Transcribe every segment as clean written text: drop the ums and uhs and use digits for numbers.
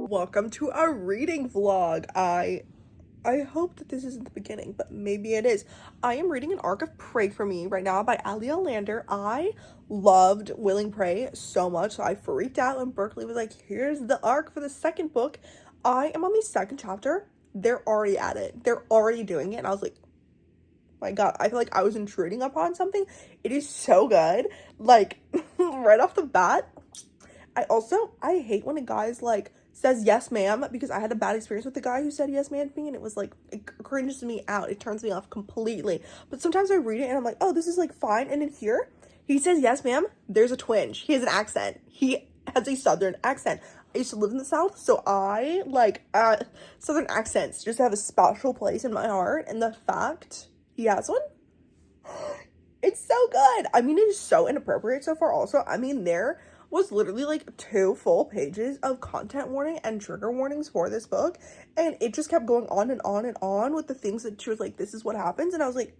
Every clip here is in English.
Welcome to our reading vlog. I hope that this isn't the beginning, but maybe it is. I am reading an arc of Pray For Me right now by Allie Oleander. I loved Willing Prey so much, so I freaked out when Berkeley was like, here's the arc for the second book. I am on the second chapter. They're already at it. They're already doing it. And I was like, my God, I feel like I was intruding upon something. It is so good. Like, right off the bat. I hate when a guy's like, says yes ma'am, because I had a bad experience with the guy who said yes ma'am to me, and it was like, it cringes me out. It turns me off completely. But sometimes I read it and I'm like, oh, this is like fine. And in here, he says yes ma'am, there's a twinge. He has an accent. He has a southern accent. I used to live in the South, so I like southern accents just have a special place in my heart, and the fact he has one, it's so good. I mean, it is so inappropriate so far also. I mean, there was literally like 2 full pages of content warning and trigger warnings for this book, and it just kept going on and on and on with the things that she was like, this is what happens, and I was like,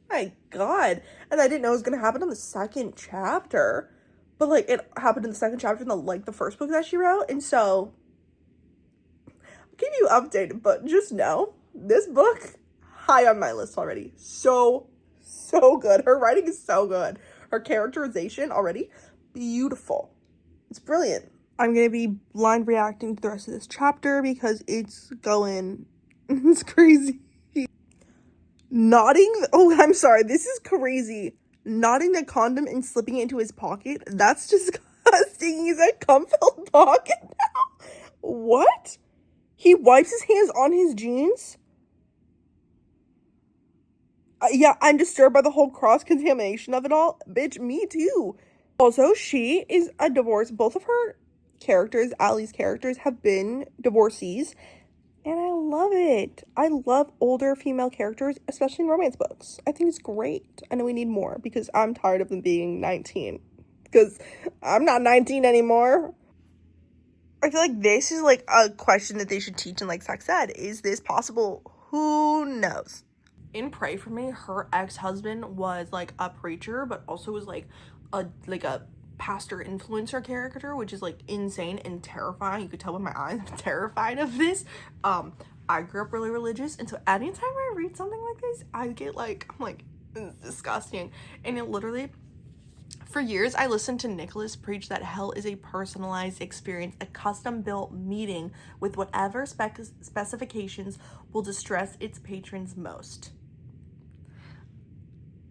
my God. And I didn't know it was gonna happen on the second chapter, but like it happened in the second chapter in the first book that she wrote. And so I'll keep you updated, but just know this book high on my list already. So good. Her writing is so good. Her characterization already beautiful. It's brilliant. I'm gonna be blind reacting to the rest of this chapter because it's crazy. I'm sorry, this is crazy. Knotting the condom and slipping it into his pocket, that's disgusting. He's a cum-filled pocket now. What? He wipes his hands on his jeans? Yeah, I'm disturbed by the whole cross-contamination of it all. Bitch, me too. Also, she is a divorce. Both of her characters, Allie's characters, have been divorcees. And I love it. I love older female characters, especially in romance books. I think it's great. I know we need more because I'm tired of them being 19. Because I'm not 19 anymore. I feel like this is like a question that they should teach in like sex ed. Is this possible? Who knows? In Pray For Me, her ex-husband was like a preacher, but also was like a pastor influencer character, which is like insane and terrifying. You could tell by my eyes, I'm terrified of this. I grew up really religious, and so anytime I read something like this, I'm like, this is disgusting. And it literally, for years, I listened to Nicholas preach that hell is a personalized experience, a custom-built meeting with whatever specifications will distress its patrons most.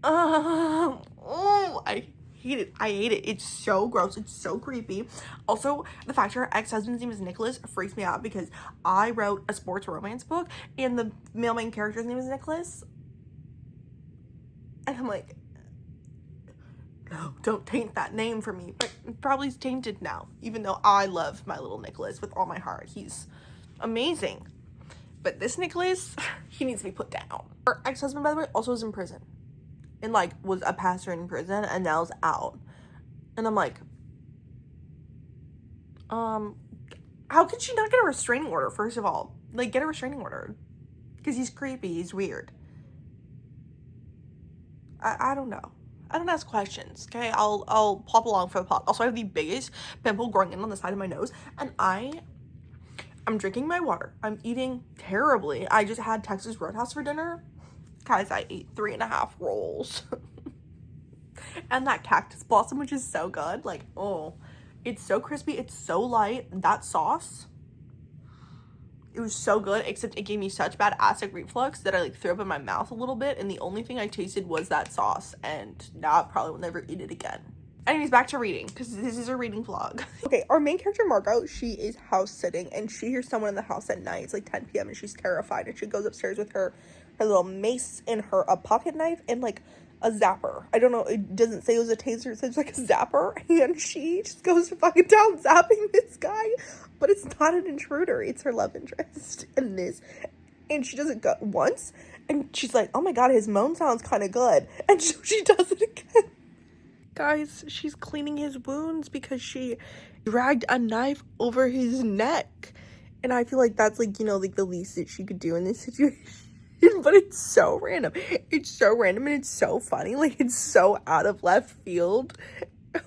I hate it. I hate it. It's so gross. It's so creepy. Also, the fact her ex-husband's name is Nicholas freaks me out because I wrote a sports romance book and the male main character's name is Nicholas. And I'm like, no, don't taint that name for me. But probably tainted now, even though I love my little Nicholas with all my heart. He's amazing. But this Nicholas, he needs to be put down. Her ex-husband, by the way, also is in prison. And like was a pastor in prison and now is out. And I'm like, how could she not get a restraining order, first of all? Like, get a restraining order. Because he's creepy, he's weird. I don't know. I don't ask questions, okay? I'll plop along for the plot. Also, I have the biggest pimple growing in on the side of my nose, and I'm drinking my water. I'm eating terribly. I just had Texas Roadhouse for dinner. Guys, I ate 3.5 rolls. And that cactus blossom, which is so good. Like, oh, it's so crispy. It's so light. That sauce, it was so good, except it gave me such bad acid reflux that I like threw up in my mouth a little bit. And the only thing I tasted was that sauce. And now I probably will never eat it again. Anyways, back to reading, because this is a reading vlog. Okay, our main character, Margot, she is house sitting. And she hears someone in the house at night. It's like 10 p.m. and she's terrified. And she goes upstairs with her little mace and a pocket knife and like a zapper. I don't know, it doesn't say it was a taser, it says like a zapper, and she just goes to fucking town zapping this guy, but it's not an intruder, it's her love interest in this. And she does it once and she's like, oh my God, his moan sounds kind of good, and so she does it again. Guys, she's cleaning his wounds because she dragged a knife over his neck, and I feel like that's like, you know, like the least that she could do in this situation. But it's so random. It's so random and it's so funny. Like, it's so out of left field.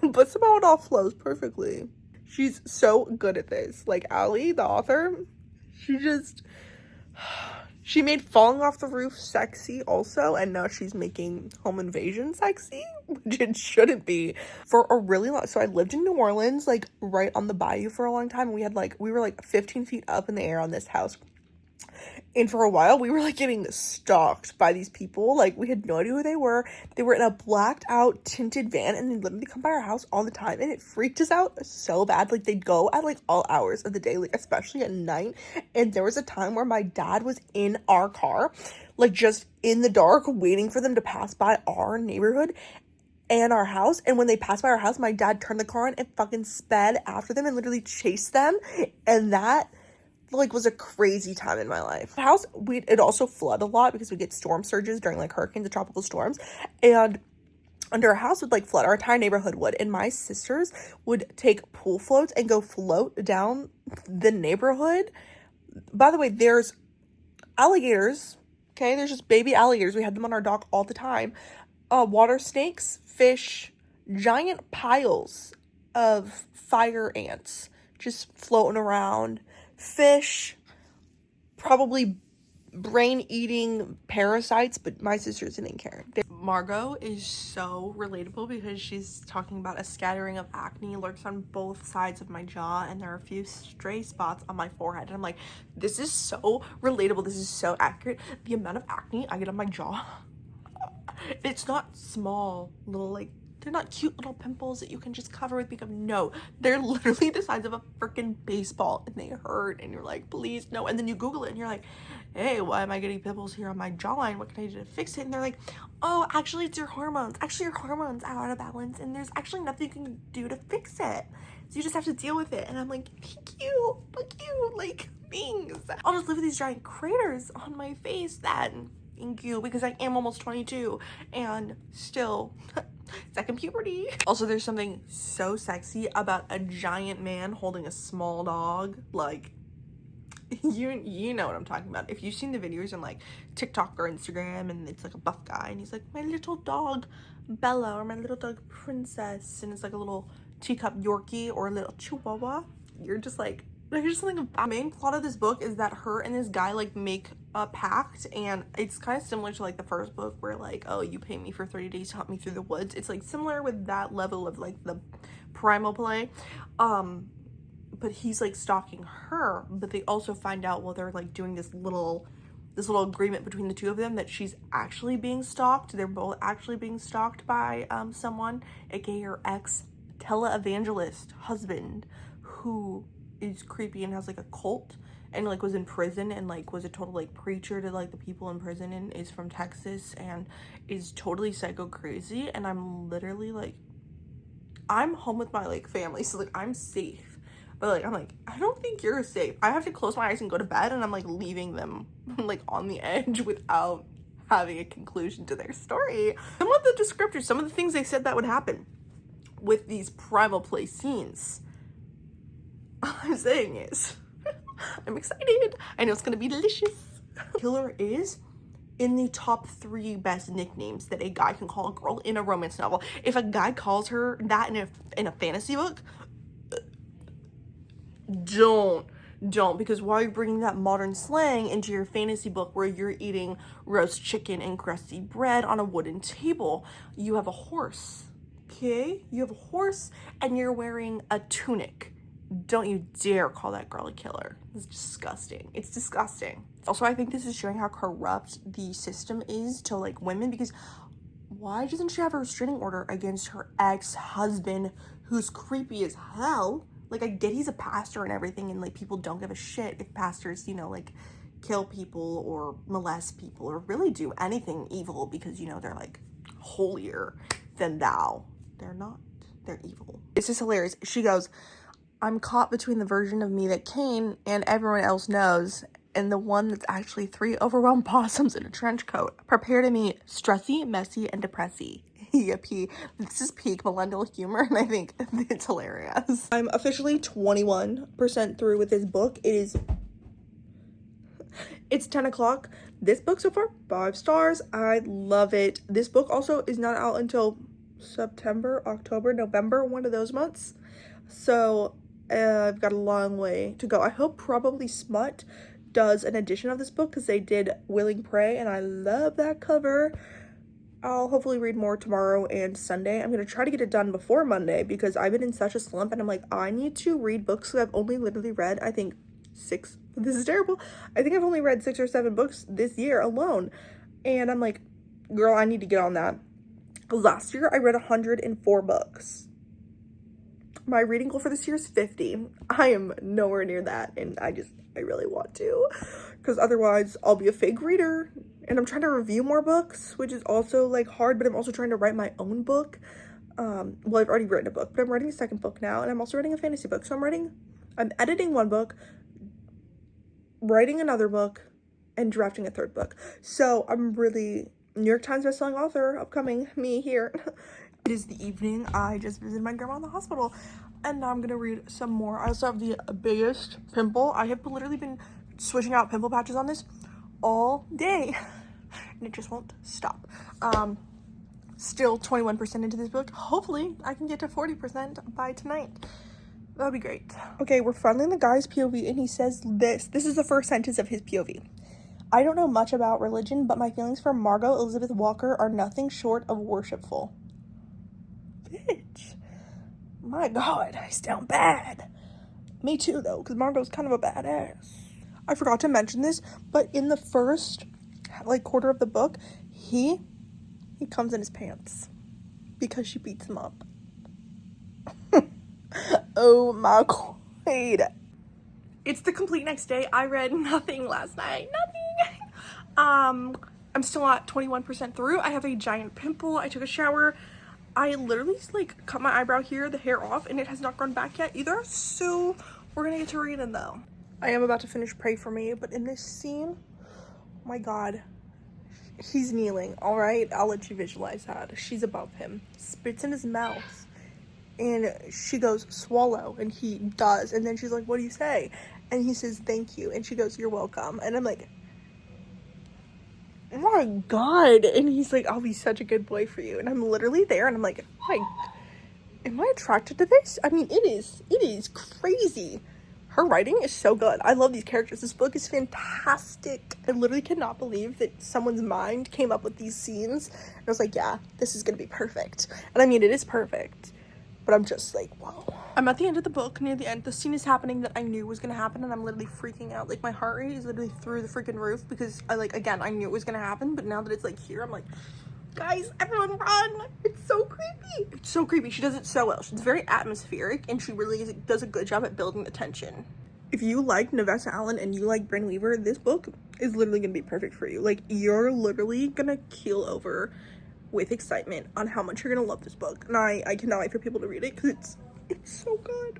But somehow it all flows perfectly. She's so good at this. Like, Allie, the author, she made falling off the roof sexy also, and now she's making home invasion sexy, which it shouldn't be. For a really long, so I lived in New Orleans, like, right on the bayou for a long time, and we were like 15 feet up in the air on this house. And for a while, we were, like, getting stalked by these people. Like, we had no idea who they were. They were in a blacked out tinted van, and they literally come by our house all the time. And it freaked us out so bad. Like, they'd go at, like, all hours of the day, like, especially at night. And there was a time where my dad was in our car, like, just in the dark, waiting for them to pass by our neighborhood and our house. And when they passed by our house, my dad turned the car on and fucking sped after them and literally chased them. And that, like, was a crazy time in my life. The house, it also flood a lot because we get storm surges during, like, hurricanes and tropical storms, and under our house would, like, flood. Our entire neighborhood would, and my sisters would take pool floats and go float down the neighborhood. By the way, there's alligators, okay? There's just baby alligators. We had them on our dock all the time. Water snakes, fish, giant piles of fire ants just floating around. Fish, probably brain-eating parasites, but my sisters didn't care. Margot is so relatable because she's talking about a scattering of acne lurks on both sides of my jaw, and there are a few stray spots on my forehead. And I'm like, this is so relatable. This is so accurate. The amount of acne I get on my jaw, it's not small little, like, they're not cute little pimples that you can just cover with makeup. No, they're literally the size of a freaking baseball, and they hurt, and you're like, please, no. And then you Google it, and you're like, hey, why am I getting pimples here on my jawline? What can I do to fix it? And they're like, oh, actually, it's your hormones. Actually, your hormones are out of balance, and there's actually nothing you can do to fix it. So you just have to deal with it. And I'm like, thank you, like, thanks. I'll just live with these giant craters on my face then. Thank you, because I am almost 22 and still second puberty. Also, there's something so sexy about a giant man holding a small dog. Like, you know what I'm talking about. If you've seen the videos on, like, TikTok or Instagram, and it's like a buff guy and he's like, my little dog Bella, or my little dog Princess, and it's like a little teacup Yorkie or a little Chihuahua, you're just like, there's just something about. The main plot of this book is that her and this guy, like, make a pact, and it's kind of similar to, like, the first book where, like, oh, you pay me for 30 days to hunt me through the woods. It's, like, similar with that level of, like, the primal play. But he's, like, stalking her, but they also find out while they're, like, doing this little agreement between the two of them that she's actually being stalked. They're both actually being stalked by someone, aka her ex televangelist husband, who is creepy and has, like, a cult, and, like, was in prison and, like, was a total, like, preacher to, like, the people in prison, and is from Texas and is totally psycho crazy. And I'm literally, like, I'm home with my, like, family, so, like, I'm safe, but, like, I'm like, I don't think you're safe. I have to close my eyes and go to bed, and I'm, like, leaving them, like, on the edge without having a conclusion to their story. Some of the descriptors, some of the things they said that would happen with these primal play scenes, all I'm saying is, I'm excited. I know it's gonna be delicious. Killer is in the top 3 best nicknames that a guy can call a girl in a romance novel. If a guy calls her that in a fantasy book, don't, because why are you bringing that modern slang into your fantasy book where you're eating roast chicken and crusty bread on a wooden table? You have a horse, okay? You have a horse, and you're wearing a tunic. Don't you dare call that girl a killer. It's disgusting. It's disgusting. Also, I think this is showing how corrupt the system is to, like, women, because why doesn't she have a restraining order against her ex-husband, who's creepy as hell? Like, I get he's a pastor and everything, and, like, people don't give a shit if pastors, you know, like, kill people or molest people or really do anything evil because, you know, they're, like, holier than thou. They're not. They're evil. This is hilarious. She goes, I'm caught between the version of me that Kane and everyone else knows and the one that's actually 3 overwhelmed possums in a trench coat. Prepare to meet stressy, messy, and depressy. Yippee. This is peak millennial humor, and I think it's hilarious. I'm officially 21% through with this book. It's 10 o'clock. This book so far, 5 stars. I love it. This book also is not out until September, October, November, one of those months. So I've got a long way to go. I hope probably Smut does an edition of this book because they did Willing Prey and I love that cover. I'll hopefully read more tomorrow and Sunday. I'm going to try to get it done before Monday because I've been in such a slump and I'm like, I need to read books. So I've only literally read, I think, 6. This is terrible. I think I've only read 6 or 7 books this year alone. And I'm like, girl, I need to get on that. Last year, I read 104 books. My reading goal for this year is 50. I am nowhere near that, and I really want to, because otherwise I'll be a fake reader. And I'm trying to review more books, which is also like hard, but I'm also trying to write my own book. Well, I've already written a book, but I'm writing a second book now, and I'm also writing a fantasy book. So I'm editing one book, writing another book, and drafting a third book. So I'm really New York Times bestselling author, upcoming me here. It is the evening. I just visited my grandma in the hospital, and now I'm gonna read some more. I also have the biggest pimple. I have literally been switching out pimple patches on this all day, and it just won't stop. Still 21% into this book. Hopefully, I can get to 40% by tonight. That would be great. Okay, we're finally in the guy's POV, and he says this. This is the first sentence of his POV. I don't know much about religion, but my feelings for Margot Elizabeth Walker are nothing short of worshipful. Bitch. My God, I sound bad. Me too, though, because Margot's kind of a badass. I forgot to mention this, but in the first, quarter of the book, he comes in his pants because she beats him up. Oh my God. It's the complete next day. I read nothing last night. Nothing. I'm still at 21% through. I have a giant pimple. I took a shower. I literally cut my eyebrow here, the hair off, and it has not grown back yet either. So we're gonna get to reading though. I am about to finish Pray For Me, but in this scene, oh my God, he's kneeling. All right, I'll let you visualize that. She's above him, spits in his mouth, and she goes, swallow, and he does. And then she's like, what do you say? And he says, thank you. And she goes, you're welcome. And I'm like, oh my God. And he's like, I'll be such a good boy for you. And I'm literally there, and I'm like, am I attracted to this? I mean, it is crazy. Her writing is so good. I love these characters. This book is fantastic. I literally cannot believe that someone's mind came up with these scenes. And I was like, yeah, this is gonna be perfect. And I mean, it is perfect. But I'm just like, whoa. I'm at the end of the book, near the end. The scene is happening that I knew was gonna happen, and I'm literally freaking out. Like, my heart rate is literally through the freaking roof because again, I knew it was gonna happen, but now that it's here, I'm like, guys, everyone run. It's so creepy. It's so creepy. She does it so well. She's very atmospheric, and she really does a good job at building the tension. If you like Navessa Allen and you like Brynn Weaver, this book is literally gonna be perfect for you. You're literally gonna keel over with excitement on how much you're gonna love this book, and I cannot wait for people to read it because it's so good.